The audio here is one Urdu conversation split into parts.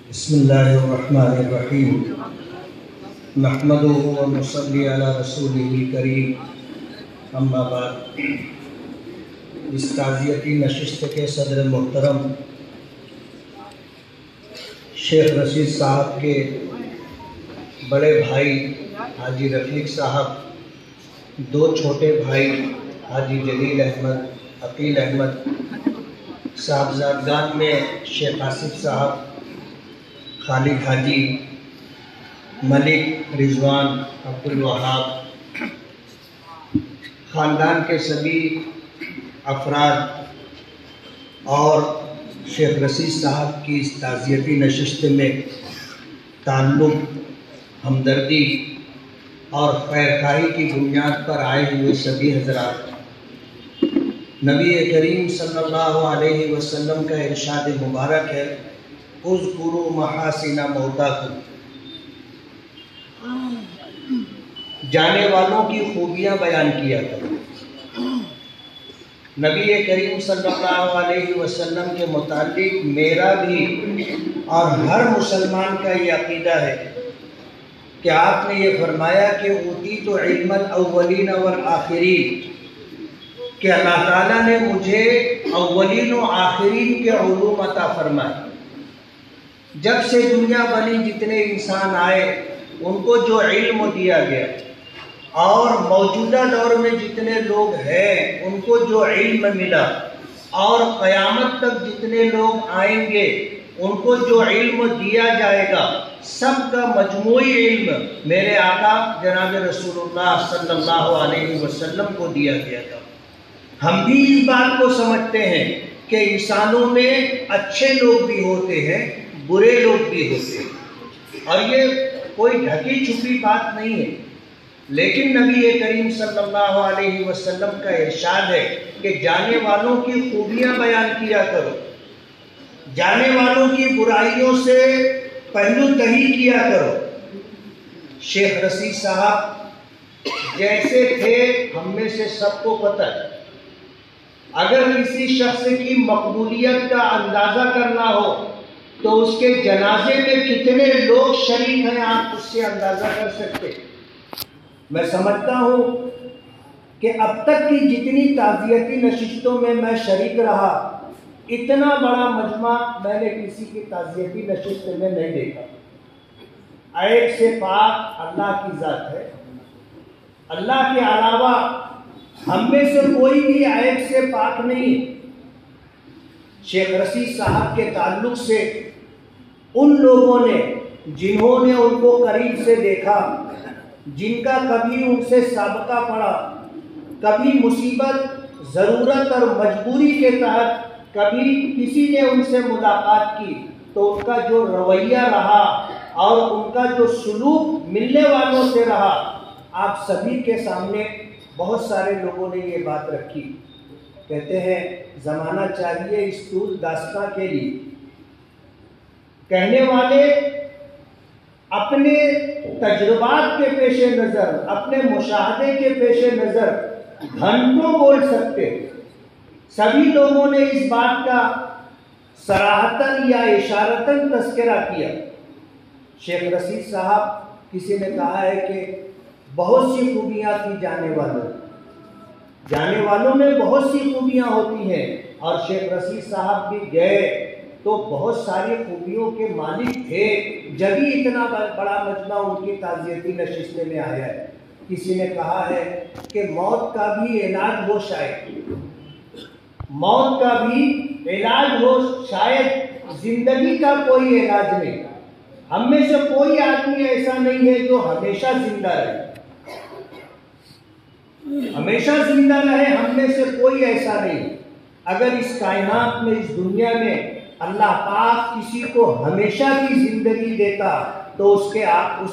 بسم اللہ الرحمن الرحیم نحمدہ و نصلی علی رسولہ الکریم اما بعد۔ اس تعزیتی نشست کے صدر محترم شیخ رشید صاحب کے بڑے بھائی حاجی رفیق صاحب، دو چھوٹے بھائی حاجی جلیل احمد، عقیل احمد، صاحبزادگان میں شیخ آصف صاحب، خالد حاجی، ملک، رضوان، عبدالوہاب، خاندان کے سبھی افراد اور شیخ رشید صاحب کی اس تعزیتی نشست میں تعلق، ہمدردی اور خیرخواہی کی بنیاد پر آئے ہوئے سبھی حضرات، نبی کریم صلی اللہ علیہ وسلم کا ارشاد مبارک ہے، اذکروا محاسن موتاکم، جانے والوں کی خوبیاں بیان کیا کرو۔ نبی کریم صلی اللہ علیہ وسلم کے متعلق میرا بھی اور ہر مسلمان کا یہ عقیدہ ہے کہ آپ نے یہ فرمایا کہ اوتیت علم الاولین والآخرین، کہ اللہ تعالیٰ نے مجھے اولین و آخرین کے علوم عطا فرمائے۔ جب سے دنیا بنی جتنے انسان آئے ان کو جو علم دیا گیا، اور موجودہ دور میں جتنے لوگ ہیں ان کو جو علم ملا، اور قیامت تک جتنے لوگ آئیں گے ان کو جو علم دیا جائے گا، سب کا مجموعی علم میرے آقا جناب رسول اللہ صلی اللہ علیہ وسلم کو دیا گیا تھا۔ ہم بھی اس بات کو سمجھتے ہیں کہ انسانوں میں اچھے لوگ بھی ہوتے ہیں، برے لوگ بھی ہوتے ہیں، اور یہ کوئی ڈھکی چھپی بات نہیں ہے، لیکن نبی کریم صلی اللہ علیہ وسلم کا ارشاد ہے کہ جانے والوں کی خوبیاں بیان کیا کرو، جانے والوں کی برائیوں سے پہلو تہی کیا کرو۔ شیخ رشید صاحب جیسے تھے ہم میں سے سب کو پتہ ہے، اگر کسی شخص کی مقبولیت کا اندازہ کرنا ہو تو اس کے جنازے میں کتنے لوگ شریک ہیں آپ اس سے اندازہ کر سکتے۔ میں سمجھتا ہوں کہ اب تک کی جتنی تعزیتی نشستوں میں شریک رہا، اتنا بڑا مجمع میں نے کسی کی تعزیتی نشست میں نہیں دیکھا۔ عیب سے پاک اللہ کی ذات ہے، اللہ کے علاوہ ہم میں سے کوئی بھی عیب سے پاک نہیں۔ شیخ رشید صاحب کے تعلق سے ان لوگوں نے جنہوں نے ان کو قریب سے دیکھا، جن کا کبھی ان سے سابقہ پڑا، کبھی مصیبت، ضرورت اور مجبوری کے تحت کبھی کسی نے ان سے ملاقات کی، تو ان کا جو رویہ رہا اور ان کا جو سلوک ملنے والوں سے رہا، آپ سبھی کے سامنے بہت سارے لوگوں نے یہ بات رکھی۔ کہتے ہیں زمانہ چاہیے اس طول داستاں کے لیے، کہنے والے اپنے تجربات کے پیش نظر، اپنے مشاہدے کے پیش نظر گھنٹوں بول سکتے۔ سبھی لوگوں نے اس بات کا صراحتاً یا اشارتاً تذکرہ کیا۔ شیخ رشید صاحب، کسی نے کہا ہے کہ بہت سی خوبیاں تھی جانے والوں میں بہت سی خوبیاں ہوتی ہیں، اور شیخ رشید صاحب بھی گئے تو بہت ساری خوبیوں کے مالک تھے، جبھی اتنا بڑا مجمع ان کی تعزیتی نشست میں آیا ہے۔ کسی نے کہا ہے کہ موت کا بھی علاج ہو، شاید موت کا بھی علاج ہو، شاید زندگی کا کوئی علاج نہیں۔ ہم میں سے کوئی آدمی ایسا نہیں ہے جو ہمیشہ زندہ رہے، ہمیشہ زندہ رہے، ہم میں سے کوئی ایسا نہیں۔ اگر اس کائنات میں، اس دنیا میں اللہ پاک کسی کو ہمیشہ کی زندگی دیتا تو اس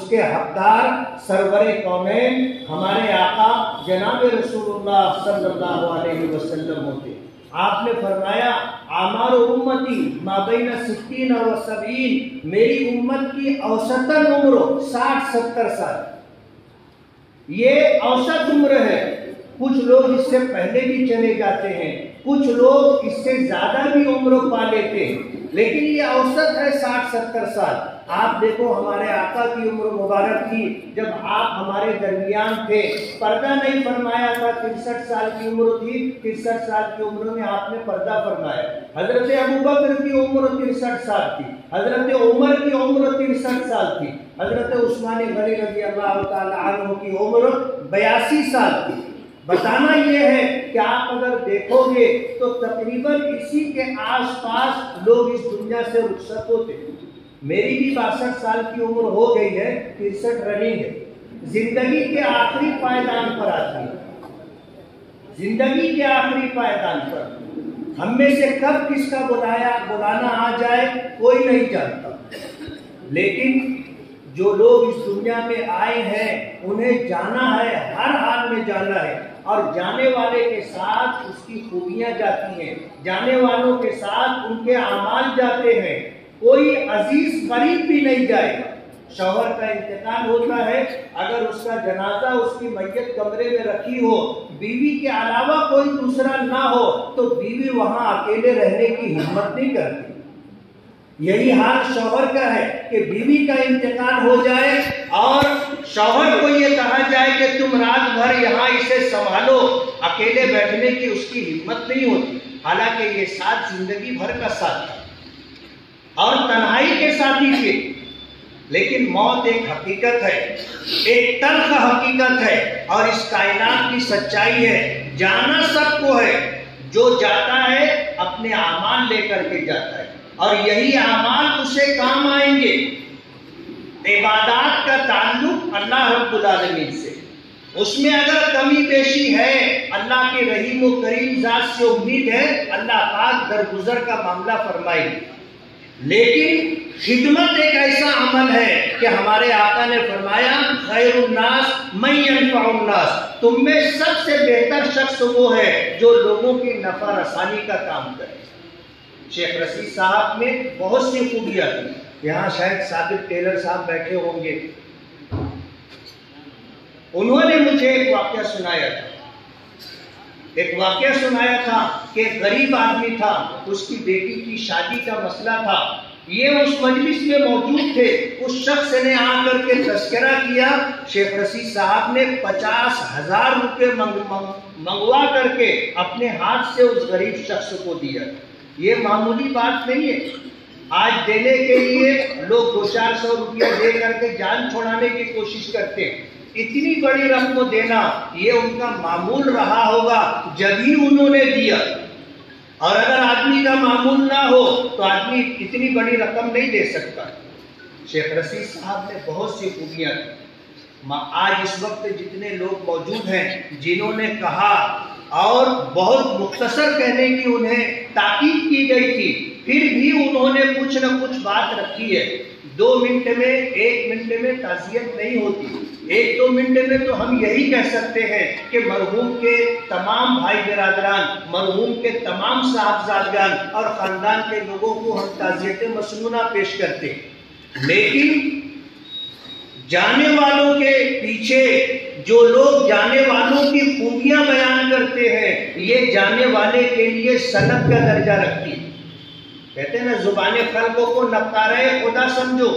کے حقدار سرور کونین ہمارے آقا جناب رسول اللہ صلی اللہ علیہ وسلم ہوتے۔ آپ نے فرمایا اعمار امتی ما بین 60 و 70، میری امت کی اوسطاً عمر 60-70 سال، یہ اوسط عمر ہے۔ کچھ لوگ اس سے پہلے بھی چلے جاتے ہیں، کچھ لوگ اس سے زیادہ بھی عمر پا لیتے ہیں، لیکن یہ اوسط ہے 60-70 سال۔ آپ دیکھو ہمارے آقا کی عمر مبارک تھی جب آپ ہمارے درمیان تھے، پردہ نہیں فرمایا تھا، 63 سال کی عمر تھی، 63 سال کی عمر میں آپ نے پردہ فرمایا۔ حضرت ابوبکر کی عمر 63 سال تھی، حضرت عمر کی عمر 63 سال تھی، حضرت عثمان غنی رضی اللہ تعالی عنہ کی عمر 82 سال تھی۔ بتانا یہ ہے کہ آپ اگر دیکھو گے تو تقریباً اسی کے آس پاس لوگ اس دنیا سے رخصت ہوتے۔ میری بھی 62 سال کی عمر ہو گئی ہے، 63 رننگ ہے۔ زندگی کے آخری پائیدان پر آتی ہے، زندگی کے آخری پائیدان پر ہم میں سے کب کس کا بلانا آ جائے کوئی نہیں جانتا، لیکن جو لوگ اس دنیا میں آئے ہیں انہیں جانا ہے، ہر حال میں جانا ہے، اور جانے والے کے ساتھ اس کی خوبیاں جاتی ہیں، جانے والوں کے ساتھ ان کے اعمال جاتے ہیں۔ کوئی عزیز غریب بھی نہیں جائے گا۔ شوہر کا انتقال ہوتا ہے، اگر اس کا جنازہ اس کی میت کمرے میں رکھی ہو، بیوی کے علاوہ کوئی دوسرا نہ ہو تو بیوی وہاں اکیلے رہنے کی ہمت نہیں کرتی۔ یہی حال شوہر کا ہے کہ بیوی کا انتقال ہو جائے اور شوہر کو یہ کہا جائے کہ تم رات بھر یہاں اسے سنبھالو، اکیلے بیٹھنے کی اس کی ہمت نہیں ہوتی، حالانکہ یہ ساتھ زندگی بھر کا ساتھ تھا اور تنہائی کے ساتھی تھے۔ لیکن موت ایک حقیقت ہے، ایک تلخ حقیقت ہے، اور اس کائنات کی سچائی ہے۔ جانا سب کو ہے، جو جاتا ہے اپنے اعمال لے کر کے جاتا ہے، اور یہی اعمال اسے کام آئیں گے۔ عبادات کا تعلق اللہ رب العالمین سے، اس میں اگر کمی بیشی ہے اللہ کے رحیم و کریم ذات سے امید ہے اللہ پاک درگزر کا معاملہ فرمائے۔ لیکن خدمت ایک ایسا عمل ہے کہ ہمارے آقا نے فرمایا خیر الناس من ينفع الناس، تم میں سب سے بہتر شخص وہ ہے جو لوگوں کی نفع رسانی کا کام کرے۔ شیخ رشید صاحب میں بہت سی خوبیاں تھیں، یہاں شاید ثابت ٹیلر صاحب بیٹھے ہوں گے، انہوں نے مجھے ایک واقعہ سنایا تھا، کہ ایک غریب آدمی تھا، اس کی بیٹی کی شادی کا مسئلہ تھا، یہ اس مجلس میں موجود تھے، اس شخص نے آ کر کے تذکرہ کیا، شیخ رشید صاحب نے 50,000 روپے منگوا کر کے اپنے ہاتھ سے اس غریب شخص کو دیا۔ یہ معمولی بات نہیں ہے، آج دینے کے لیے لوگ 200-400 روپیہ دے کر کے جان چھوڑانے کی کوشش کرتے ہیں، اتنی بڑی رقم دینا یہ ان کا معمول رہا ہوگا جب ہی انہوں نے دیا، اور اگر آدمی کا معمول نہ ہو تو آدمی اتنی بڑی رقم نہیں دے سکتا۔ شیخ رشید صاحب نے بہت سی خوبیاں تھیں۔ آج اس وقت جتنے لوگ موجود ہیں جنہوں نے کہا اور بہت مختصر کہنے کی انہیں تاکید کی گئی تھی، پھر بھی انہوں نے کچھ نہ کچھ بات رکھی ہے۔ 2 منٹ میں 1 منٹ میں تعزیت نہیں ہوتی، 1-2 منٹ میں تو ہم یہی کہہ سکتے ہیں کہ مرحوم کے تمام بھائی برادران، مرحوم کے تمام صاحبزادگان اور خاندان کے لوگوں کو ہم تعزیت مسنونہ پیش کرتے ہیں، لیکن جانے والوں کے پیچھے جو لوگ جانے والوں کی خوبیاں بیان کرتے ہیں یہ جانے والے کے لیے سند کا درجہ رکھتی ہے۔ کہتے ہیں نا زبان خلقوں کو نقارہ خدا سمجھو،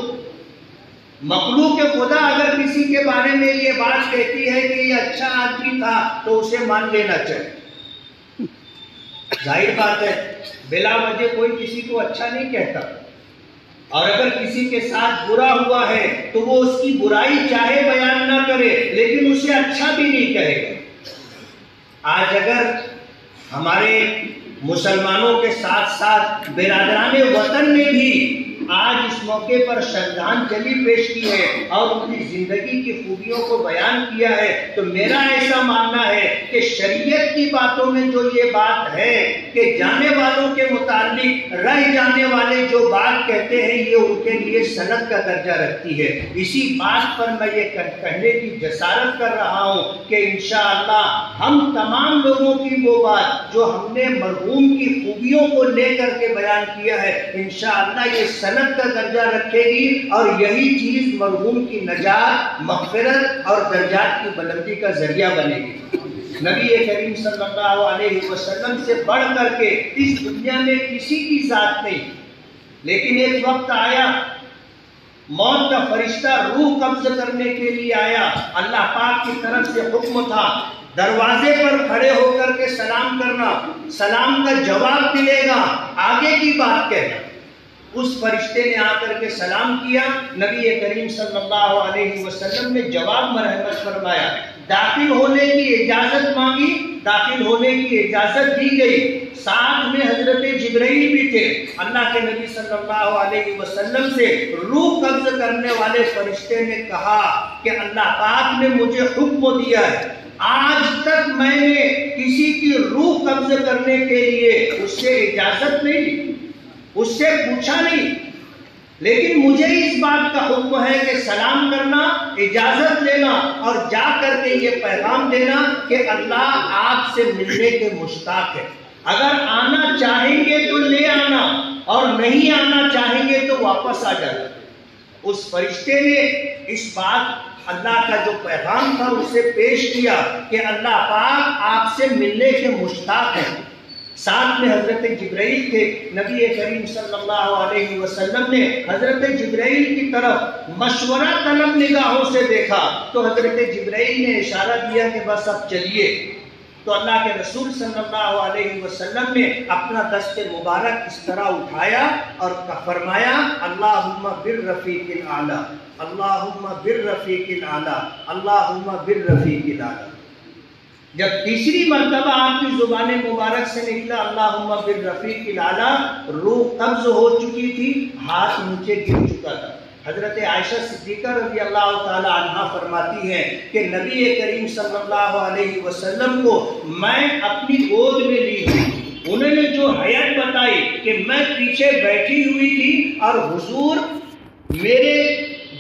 مخلوق خدا اگر کسی کے بارے میں یہ بات کہتی ہے کہ یہ اچھا آدمی تھا تو اسے مان لینا چاہیے۔ ظاہر بات ہے بلا وجہ کوئی کسی کو اچھا نہیں کہتا، اور اگر کسی کے ساتھ برا ہوا ہے تو وہ اس کی برائی چاہے بیان نہ کرے لیکن اسے اچھا بھی نہیں کہے گا۔ آج اگر ہمارے مسلمانوں کے ساتھ ساتھ برادران وطن نے بھی آج اس موقع پر شرਧانجلی پیش کی ہے اور ان کی زندگی کی خوبیوں کو بیان کیا ہے، تو میرا ایسا ماننا ہے کہ شریعت کی باتوں میں جو یہ بات ہے کہ جانے والوں کے متعلق رہ جانے والے جو بات کہتے ہیں یہ ان کے لیے سند کا درجہ رکھتی ہے۔ اسی بات پر میں یہ کہنے کی جسارت کر رہا ہوں کہ انشاءاللہ ہم تمام لوگوں کی وہ بات جو ہم نے مرحوم کی خوبیوں کو لے کر کے بیان کیا ہے انشاءاللہ یہ سند کا درجہ رکھے گی، اور یہی چیز مرحوم کی نجات، مغفرت اور درجات کی بلندی کا ذریعہ بنے گی۔ نبی کریم صلی اللہ علیہ وسلم سے بڑھ کر کے اس دنیا میں کسی کی ذات نہیں، لیکن ایک وقت آیا موت کا فرشتہ روح قبض کرنے کے لیے آیا، اللہ پاک کی طرف سے حکم تھا دروازے پر کھڑے ہو کر کے سلام کرنا، سلام کا جواب ملے گا، آگے کی بات کہنا۔ اس فرشتے نے آ کر کے سلام کیا، نبی کریم صلی اللہ علیہ وسلم نے جواب مرحمت فرمایا، داخل ہونے کی اجازت مانگی، داخل ہونے کی اجازت دی گئی۔ ساتھ میں حضرت جبرائیل بھی تھے۔ اللہ کے نبی صلی اللہ علیہ وسلم سے روح قبض کرنے والے فرشتے نے کہا کہ اللہ پاک نے مجھے حکم دیا ہے، آج تک میں نے کسی کی روح قبض کرنے کے لیے اس سے اجازت نہیں لی، اس سے پوچھا نہیں، لیکن مجھے اس بات کا حکم ہے کہ سلام کرنا، اجازت لینا اور جا کر کے یہ پیغام دینا کہ اللہ آپ سے ملنے کے مشتاق ہے، اگر آنا چاہیں گے تو لے آنا اور نہیں آنا چاہیں گے تو واپس آ جانا۔ اس فرشتے نے اس بات اللہ کا جو پیغام تھا اسے پیش کیا کہ اللہ پاک آپ سے ملنے کے مشتاق ہیں۔ ساتھ میں حضرت جبرائیل تھے۔ نبی کریم صلی اللہ علیہ وسلم نے حضرت جبرائیل کی طرف مشورہ طلب نگاہوں سے دیکھا تو حضرت جبرائیل نے اشارہ دیا کہ بس اب چلیے، تو اللہ کے رسول صلی اللہ علیہ وسلم نے اپنا دست مبارک اس طرح اٹھایا اور فرمایا اللہم بالرفیق الاعلی، اللہم بالرفیق الاعلی، اللہم بالرفیق الاعلی۔ جب تیسری مرتبہ آپ کی زبان مبارک سے نکلا اللہم بالرفیق الاعلی، روح قبض ہو چکی تھی، ہاتھ نیچے گر چکا تھا۔ حضرت عائشہ صدیقہ رضی اللہ تعالی عنہا فرماتی ہیں کہ نبی کریم صلی اللہ علیہ وسلم کو میں اپنی گود میں لی تھی، انہوں نے جو حیت بتائی کہ میں پیچھے بیٹھی ہوئی تھی اور حضور میرے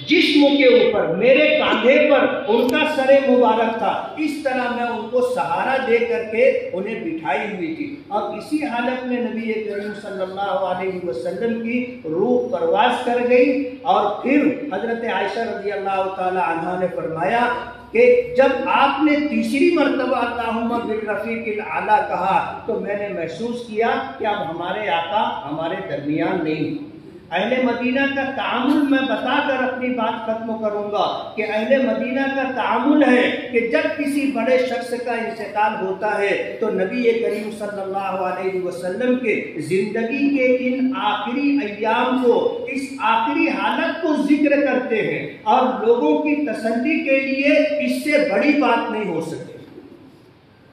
جسم کے اوپر، میرے کاندھے پر ان کا سر مبارک تھا، اس طرح میں ان کو سہارا دے کر کے انہیں بٹھائی ہوئی تھی، اور اسی حالت میں نبی کریم صلی اللہ علیہ وسلم کی روح پرواز کر گئی۔ اور پھر حضرت عائشہ رضی اللہ تعالی عنہا نے فرمایا کہ جب آپ نے تیسری مرتبہ اللہم بالرفیق الاعلی کہا تو میں نے محسوس کیا کہ اب ہمارے آقا ہمارے درمیان نہیں۔ اہل مدینہ کا تعامل میں بتا کر اپنی بات ختم کروں گا کہ اہل مدینہ کا تعامل ہے کہ جب کسی بڑے شخص کا انتقال ہوتا ہے تو نبی کریم صلی اللہ علیہ وسلم کے زندگی کے ان آخری ایام کو، اس آخری حالت کو ذکر کرتے ہیں، اور لوگوں کی تسلی کے لیے اس سے بڑی بات نہیں ہو سکتی،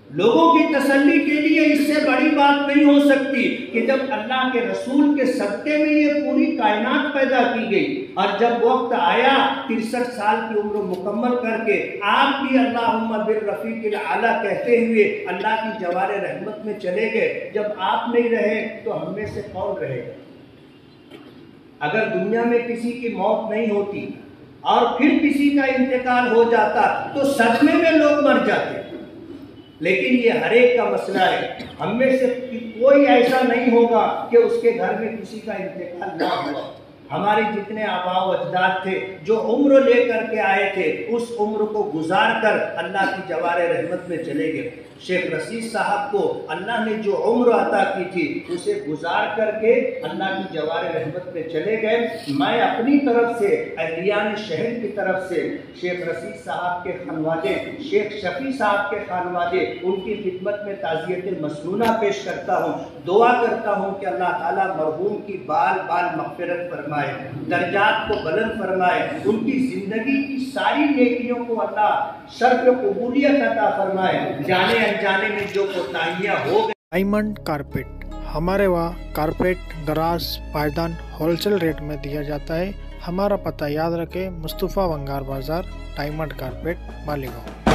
لوگوں کی تسلی کے لیے اس سے بڑی بات نہیں ہو سکتی کہ جب اللہ کے رسول کے صدقے میں یہ پوری کائنات پیدا کی گئی، اور جب وقت آیا 63 سال کی عمر مکمل کر کے آپ بھی اللہم بالرفیق الاعلی کہتے ہوئے اللہ کی جوار رحمت میں چلے گئے۔ جب آپ نہیں رہے تو ہم میں سے کون رہے گا؟ اگر دنیا میں کسی کی موت نہیں ہوتی اور پھر کسی کا انتقال ہو جاتا تو صدمے میں لوگ مر جاتے، لیکن یہ ہر ایک کا مسئلہ ہے۔ ہم میں سے کوئی ایسا نہیں ہوگا کہ اس کے گھر میں کسی کا انتقال نہ ہوا۔ ہمارے جتنے آباء و اجداد تھے جو عمر لے کر کے آئے تھے، اس عمر کو گزار کر اللہ کی جوار رحمت میں چلے گئے۔ شیخ رشید صاحب کو اللہ نے جو عمر عطا کی تھی اسے گزار کر کے اللہ کی جوار رحمت میں چلے گئے۔ میں اپنی طرف سے، اہلیان شہر کی طرف سے شیخ رشید صاحب کے خانوادے، شیخ شفیع صاحب کے خانوادے، ان کی خدمت میں تعزیت مسنونہ پیش کرتا ہوں۔ دعا کرتا ہوں کہ اللہ تعالیٰ مرحوم کی بال بال مغفرت فرمائے، درجات کو بلند فرمائے، ان کی زندگی کی ساری نیکیوں کو اللہ شرف قبولیت عطا فرمائے، جانے انجانے میں جو کوتاہیاں ہو گئی۔ ڈائمنڈ کارپیٹ، ہمارے وہاں کارپیٹ، دراز، پائیدان ہول سیل ریٹ میں دیا جاتا ہے۔ ہمارا پتہ یاد رکھیں، مصطفیٰ ونگار بازار، ڈائمنڈ کارپیٹ، مالیگاؤں۔